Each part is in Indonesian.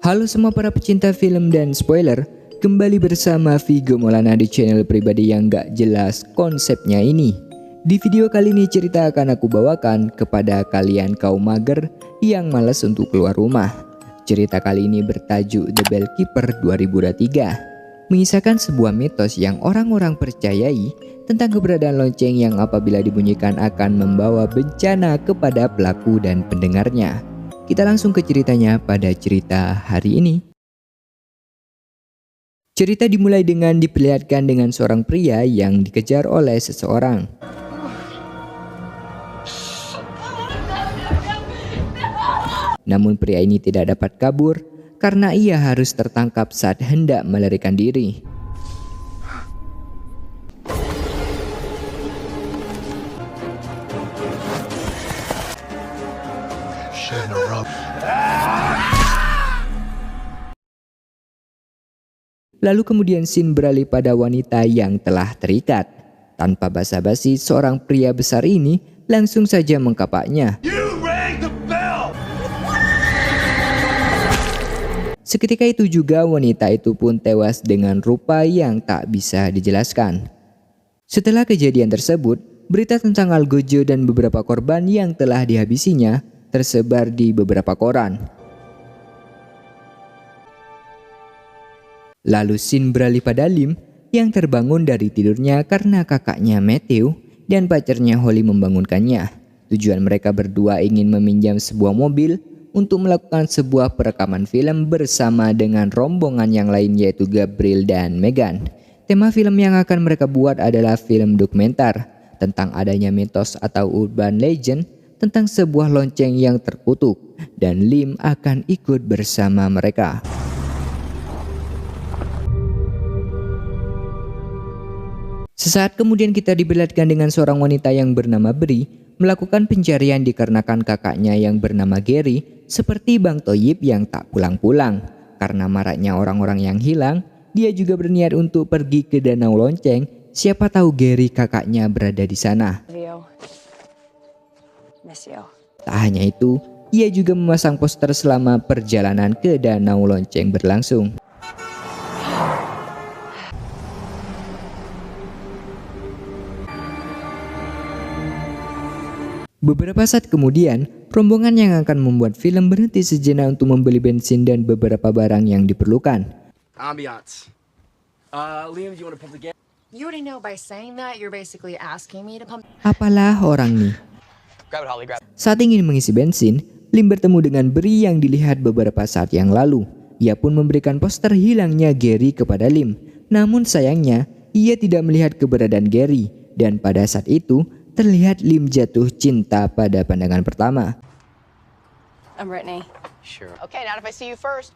Halo semua para pecinta film dan spoiler, kembali bersama Vigo Maulana di channel pribadi yang gak jelas konsepnya ini. Di video kali ini cerita akan aku bawakan kepada kalian kaum mager yang malas untuk keluar rumah. Cerita kali ini bertajuk The Bellkeeper 2023, mengisahkan sebuah mitos yang orang-orang percayai tentang keberadaan lonceng yang apabila dibunyikan akan membawa bencana kepada pelaku dan pendengarnya. Kita langsung ke ceritanya pada cerita hari ini. Cerita dimulai dengan diperlihatkan dengan seorang pria yang dikejar oleh seseorang. Namun pria ini tidak dapat kabur karena ia harus tertangkap saat hendak melarikan diri. Lalu kemudian scene beralih pada wanita yang telah terikat. Tanpa basa-basi, seorang pria besar ini langsung saja mengkapaknya. Seketika itu juga wanita itu pun tewas dengan rupa yang tak bisa dijelaskan. Setelah kejadian tersebut, berita tentang Algojo dan beberapa korban yang telah dihabisinya tersebar di beberapa koran. Lalu scene beralih pada Lim yang terbangun dari tidurnya karena kakaknya Matthew dan pacarnya Holly membangunkannya. Tujuan mereka berdua ingin meminjam sebuah mobil untuk melakukan sebuah perekaman film bersama dengan rombongan yang lain yaitu Gabriel dan Megan. Tema film yang akan mereka buat adalah film dokumenter tentang adanya mitos atau urban legend tentang sebuah lonceng yang terkutuk dan Lim akan ikut bersama mereka. Sesaat kemudian kita diperlihatkan dengan seorang wanita yang bernama Bri melakukan pencarian dikarenakan kakaknya yang bernama Gary seperti Bang Toyib yang tak pulang-pulang. Karena maraknya orang-orang yang hilang, dia juga berniat untuk pergi ke danau lonceng. Siapa tahu Gary kakaknya berada di sana. Tak hanya itu, ia juga memasang poster selama perjalanan ke danau lonceng berlangsung. Beberapa saat kemudian, rombongan yang akan membuat film berhenti sejenak untuk membeli bensin dan beberapa barang yang diperlukan. Ambiance. Liam, do you want to pump the gas? You already know by saying that you're basically asking me to pump. Apalah orang nih. Grab it, Holly, grab it. Saat ingin mengisi bensin, Lim bertemu dengan Bri yang dilihat beberapa saat yang lalu. Ia pun memberikan poster hilangnya Gary kepada Lim. Namun sayangnya, ia tidak melihat keberadaan Gary. Dan pada saat itu, terlihat Lim jatuh cinta pada pandangan pertama. I'm Brittany. Sure. Okay, not if I see you first.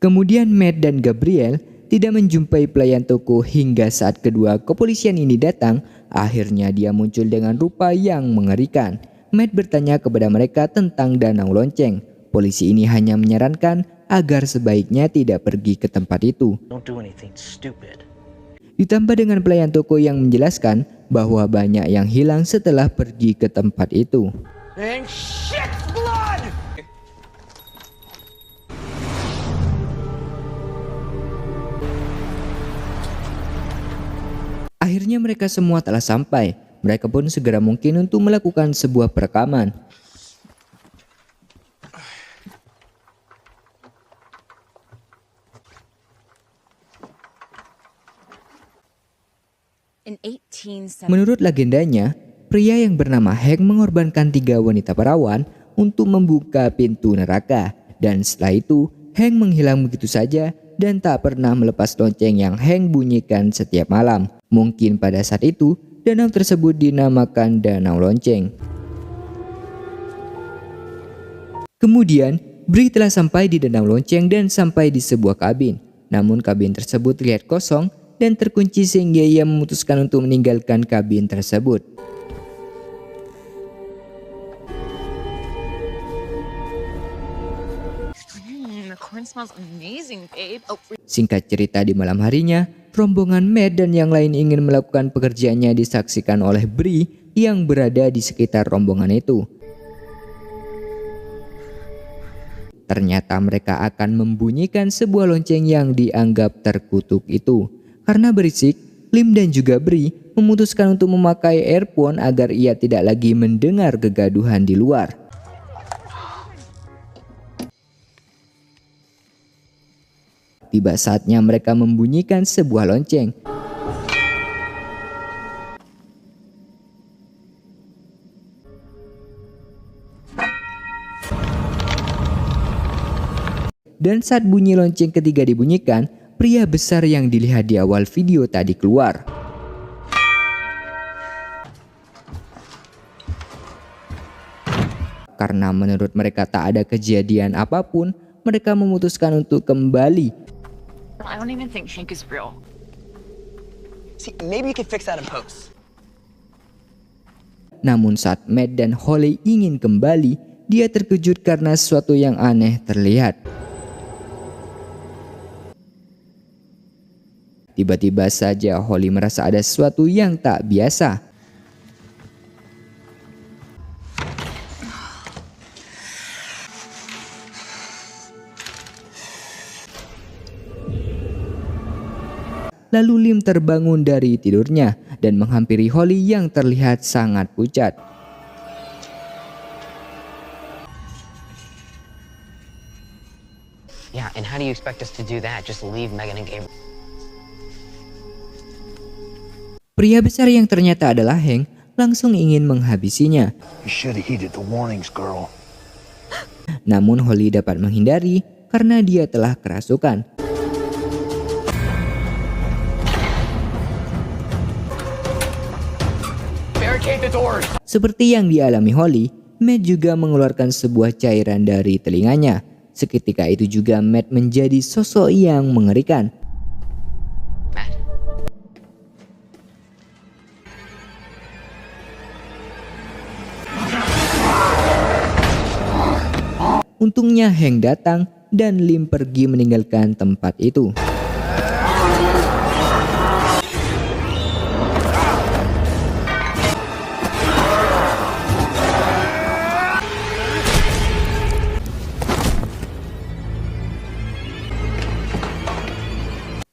Kemudian Matt dan Gabriel tidak menjumpai pelayan toko hingga saat kedua kepolisian ini datang. Akhirnya dia muncul dengan rupa yang mengerikan. Matt bertanya kepada mereka tentang danau lonceng. Polisi ini hanya menyarankan agar sebaiknya tidak pergi ke tempat itu. Don't do anything stupid. Ditambah dengan pelayan toko yang menjelaskan bahwa banyak yang hilang setelah pergi ke tempat itu. And shit's blood! Akhirnya mereka semua telah sampai. Mereka pun segera mungkin untuk melakukan sebuah perekaman. Menurut legendanya, pria yang bernama Hank mengorbankan 3 wanita perawan untuk membuka pintu neraka. Dan setelah itu, Hank menghilang begitu saja dan tak pernah melepas lonceng yang Hank bunyikan setiap malam. Mungkin pada saat itu, danau tersebut dinamakan Danau Lonceng. Kemudian, Bri telah sampai di Danau Lonceng dan sampai di sebuah kabin. Namun kabin tersebut terlihat kosong dan terkunci sehingga ia memutuskan untuk meninggalkan kabin tersebut. The corn smells amazing, babe. Oh, Singkat cerita, di malam harinya, rombongan Matt dan yang lain ingin melakukan pekerjaannya disaksikan oleh Bri yang berada di sekitar rombongan itu. Ternyata mereka akan membunyikan sebuah lonceng yang dianggap terkutuk itu. Karena berisik, Lim dan juga Bree memutuskan untuk memakai earphone agar ia tidak lagi mendengar kegaduhan di luar. Tiba saatnya mereka membunyikan sebuah lonceng. Dan saat bunyi lonceng ketiga dibunyikan, pria besar yang dilihat di awal video tadi keluar. Karena menurut mereka tak ada kejadian apapun, mereka memutuskan untuk kembali. I don't even think Hank is real. See, maybe you can fix that in post. Namun saat Matt dan Holly ingin kembali, dia terkejut karena sesuatu yang aneh terlihat. Tiba-tiba saja Holly merasa ada sesuatu yang tak biasa. Lalu Lim terbangun dari tidurnya dan menghampiri Holly yang terlihat sangat pucat. Yeah, and how do you expect us to do that? Just leave Megan and Gabriel? Pria besar yang ternyata adalah Hank langsung ingin menghabisinya. You should have heeded the warnings, girl. Namun Holly dapat menghindari karena dia telah kerasukan. Barricade the doors. Seperti yang dialami Holly, Matt juga mengeluarkan sebuah cairan dari telinganya. Seketika itu juga Matt menjadi sosok yang mengerikan. Matt? Untungnya Hank datang dan Lim pergi meninggalkan tempat itu.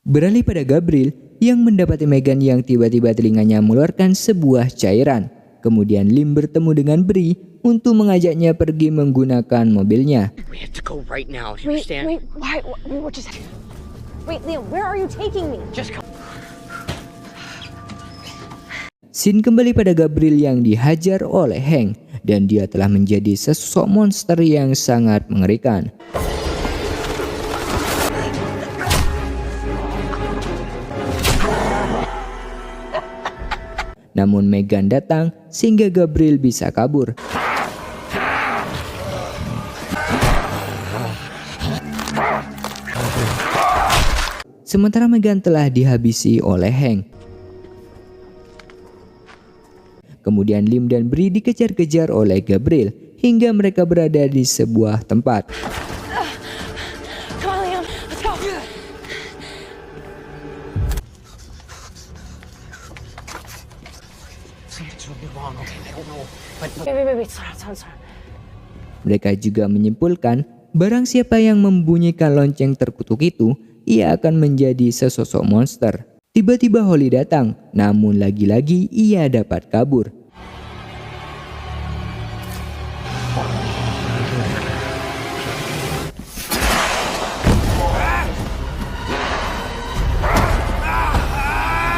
Beralih pada Gabriel yang mendapati Megan yang tiba-tiba telinganya mengeluarkan sebuah cairan. Kemudian Lim bertemu dengan Bree untuk mengajaknya pergi menggunakan mobilnya. We have to go right now, you Wait, understand? wait, why, what just happened? Wait, Liam, where are you taking me? Just come. Scene kembali pada Gabriel yang dihajar oleh Hank dan dia telah menjadi sesosok monster yang sangat mengerikan. Namun Megan datang sehingga Gabriel bisa kabur. Sementara Megan telah dihabisi oleh Hank. Kemudian Lim dan Bree dikejar-kejar oleh Gabriel hingga mereka berada di sebuah tempat. Come on, Liam, let's go. It's really wrong, okay? I don't know. But Wait, slow down. Mereka juga menyimpulkan barang siapa yang membunyikan lonceng terkutuk itu, ia akan menjadi sesosok monster. Tiba-tiba Holly datang, namun lagi-lagi ia dapat kabur.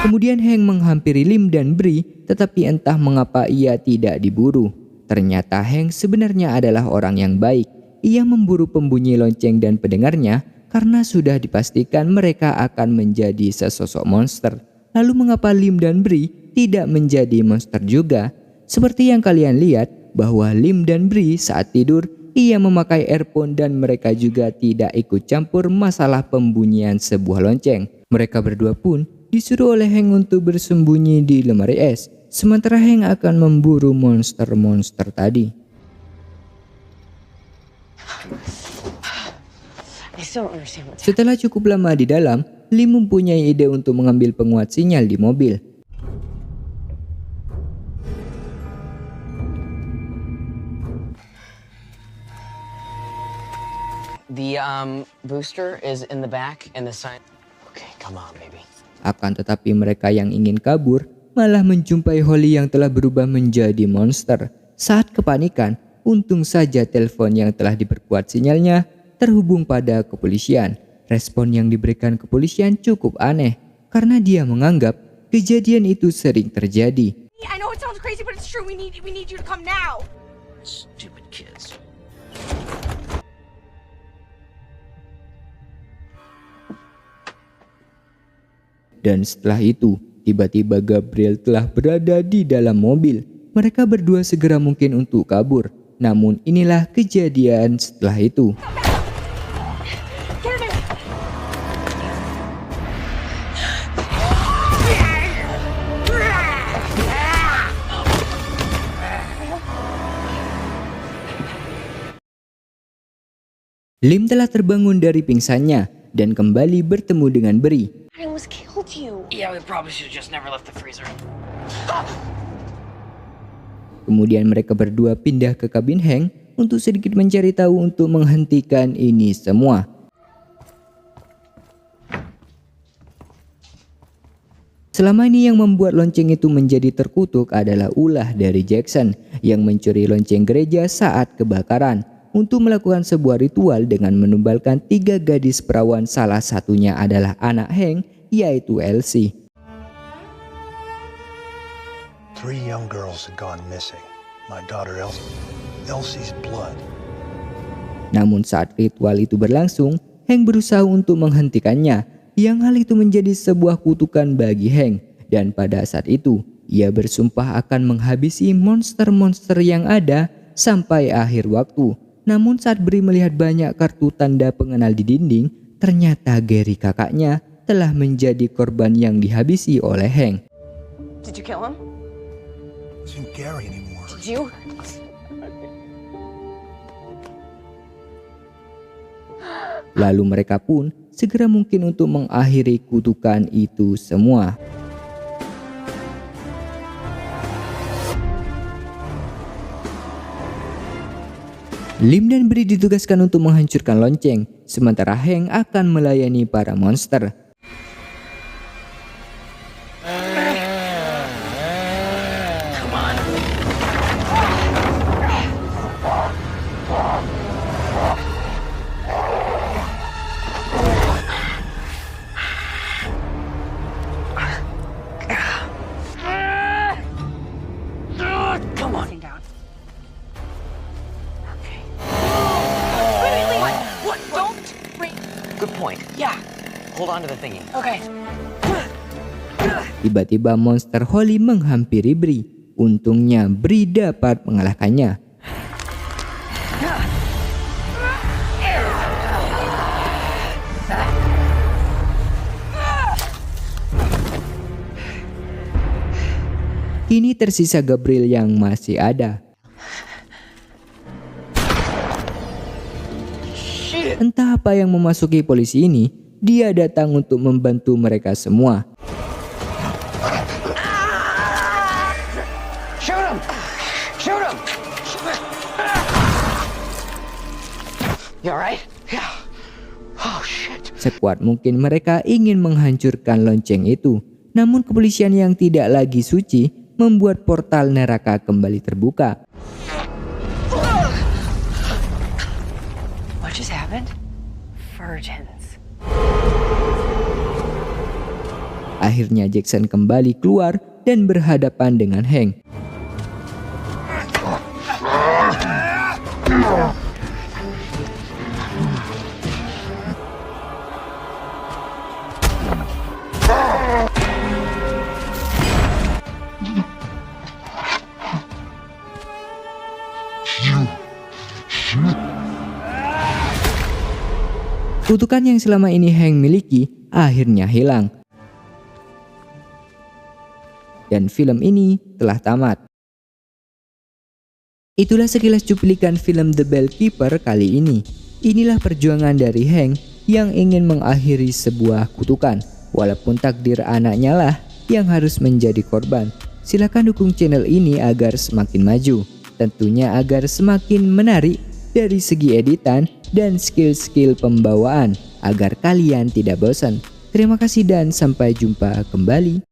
Kemudian Hank menghampiri Lim dan Bree, tetapi entah mengapa ia tidak diburu. Ternyata Hank sebenarnya adalah orang yang baik. Ia memburu pembunyi lonceng dan pendengarnya karena sudah dipastikan mereka akan menjadi sesosok monster. Lalu mengapa Lim dan Bree tidak menjadi monster juga? Seperti yang kalian lihat bahwa Lim dan Bree saat tidur ia memakai earphone dan mereka juga tidak ikut campur masalah pembunyian sebuah lonceng. Mereka berdua pun disuruh oleh Hank untuk bersembunyi di lemari es, sementara Hank akan memburu monster-monster tadi. I still don't understand what's Setelah cukup lama di dalam, Lim mempunyai ide untuk mengambil penguat sinyal di mobil. The booster is in the back and the sign. Okay, come on, baby. Akan tetapi mereka yang ingin kabur malah menjumpai Holly yang telah berubah menjadi monster. Saat kepanikan, untung saja telepon yang telah diperkuat sinyalnya terhubung pada kepolisian. Respon yang diberikan kepolisian cukup aneh karena dia menganggap kejadian itu sering terjadi. I know it sounds crazy, but it's true. We need you to come now. Stupid kids. Dan setelah itu, tiba-tiba Gabriel telah berada di dalam mobil. Mereka berdua segera mungkin untuk kabur. Namun inilah kejadian setelah itu. Get in there. Lim telah terbangun dari pingsannya dan kembali bertemu dengan Bri. I almost killed you. Yeah, we probably should have just never left the freezer. Kemudian mereka berdua pindah ke kabin Hank untuk sedikit mencari tahu untuk menghentikan ini semua. Selama ini yang membuat lonceng itu menjadi terkutuk adalah ulah dari Jackson yang mencuri lonceng gereja saat kebakaran untuk melakukan sebuah ritual dengan menumbalkan 3 gadis perawan, salah satunya adalah anak Hank, yaitu Elsie. 3 young girls had gone missing. My daughter Elsie's blood. Namun saat ritual itu berlangsung, Hank berusaha untuk menghentikannya, yang hal itu menjadi sebuah kutukan bagi Hank. Dan pada saat itu, ia bersumpah akan menghabisi monster-monster yang ada sampai akhir waktu. Namun saat Bri melihat banyak kartu tanda pengenal di dinding, ternyata Gary kakaknya telah menjadi korban yang dihabisi oleh Hank. Did you kill him? It isn't Gary anymore. Did you? Lalu mereka pun segera mungkin untuk mengakhiri kutukan itu semua. Lim dan Bri ditugaskan untuk menghancurkan lonceng, sementara Hank akan melayani para monster. Sit down. What? Don't. Wait. Good point. Yeah. Hold on to the thingy. Okay. Tiba-tiba monster Holly menghampiri Bri. Untungnya Bri dapat mengalahkannya. Kini tersisa Gabriel yang masih ada. Entah apa yang memasuki polisi ini, dia datang untuk membantu mereka semua. Shoot him! Shoot him! You alright? Yeah. Oh shit. Sekuat mungkin mereka ingin menghancurkan lonceng itu. Namun kepolisian yang tidak lagi suci membuat portal neraka kembali terbuka. What just happened? Virgins. Akhirnya Jackson kembali keluar dan berhadapan dengan Hank. Kutukan yang selama ini Hank miliki akhirnya hilang. Dan film ini telah tamat. Itulah sekilas cuplikan film The Bell Keeper kali ini. Inilah perjuangan dari Hank yang ingin mengakhiri sebuah kutukan. Walaupun takdir anaknya lah yang harus menjadi korban. Silakan dukung channel ini agar semakin maju. Tentunya agar semakin menarik dari segi editan dan skill-skill pembawaan agar kalian tidak bosan. Terima kasih dan sampai jumpa kembali.